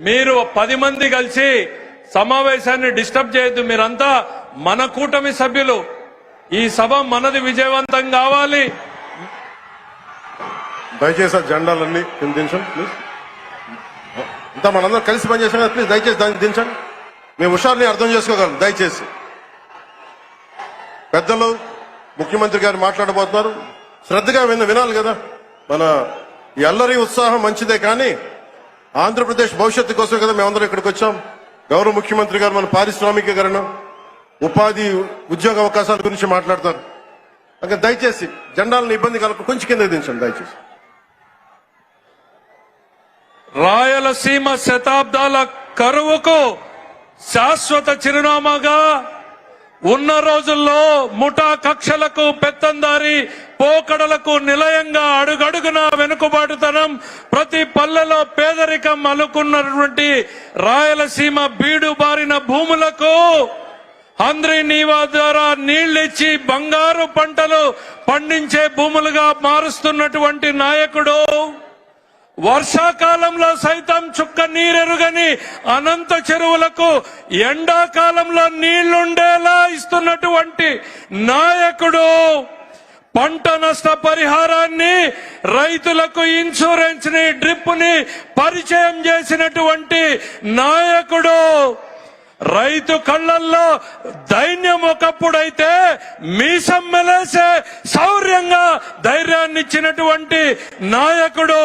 మీరు 10 మంది కలిసి సమావేశాన్ని డిస్టర్బ్ చేయొద్దు. మీరంతా మన కూటమి సభ్యులు. ఈ సభ మనది, విజయవంతం కావాలి. దయచేసి ఆ జెండాలన్నీ దించండి ప్లీజ్. ఇంత మనందరం కలిసి పనిచేసాం కదా, ప్లీజ్ దయచేసి దాన్ని దించండి. మేము హుషారుని అర్థం చేసుకోగలం. దయచేసి పెద్దలు ముఖ్యమంత్రి గారు మాట్లాడబోతున్నారు, శ్రద్ధగా వినాలి కదా. మన ఎల్లరి ఉత్సాహం మంచిదే, కానీ ఆంధ్రప్రదేశ్ భవిష్యత్తు కోసం కదా మేమందరం ఇక్కడికి వచ్చాం. గౌరవ ముఖ్యమంత్రి గారు మన పారిశ్రామికీకరణ, ఉపాధి, ఉద్యోగ అవకాశాల గురించి మాట్లాడతారు. ఇంకా దయచేసి జెండాలను ఇబ్బంది కలప కొంచెం కింద దించండి దయచేసి. రాయలసీమ శతాబ్దాల కరువుకు శాశ్వత చిరునామాగా ఉన్న రోజుల్లో ముఠా కక్షలకు, పెత్తందారి పోకడలకు నిలయంగా అడుగడుగున వెనుకబాటుతనం, ప్రతి పల్లెలో పేదరికం అలుకున్నటువంటి రాయలసీమ బీడు బారిన భూములకు హంద్రీ నీవా ద్వారా నీళ్లిచ్చి బంగారు పంటలు పండించే భూములుగా మారుస్తున్నటువంటి నాయకుడు, వర్షాకాలంలో సైతం చుక్క నీరెరుగని అనంత చెరువులకు ఎండాకాలంలో నీళ్లుండేలా ఇస్తున్నటువంటి నాయకుడు, పంట నష్ట పరిహారాన్ని, రైతులకు ఇన్సూరెన్స్ ని, డ్రిప్ ని పరిచయం చేసినటువంటి నాయకుడు, రైతు కళ్ళల్లో దైన్యం ఒకప్పుడైతే మీసం మెలేసే శౌర్యంగా ధైర్యాన్ని ఇచ్చినటువంటి నాయకుడు.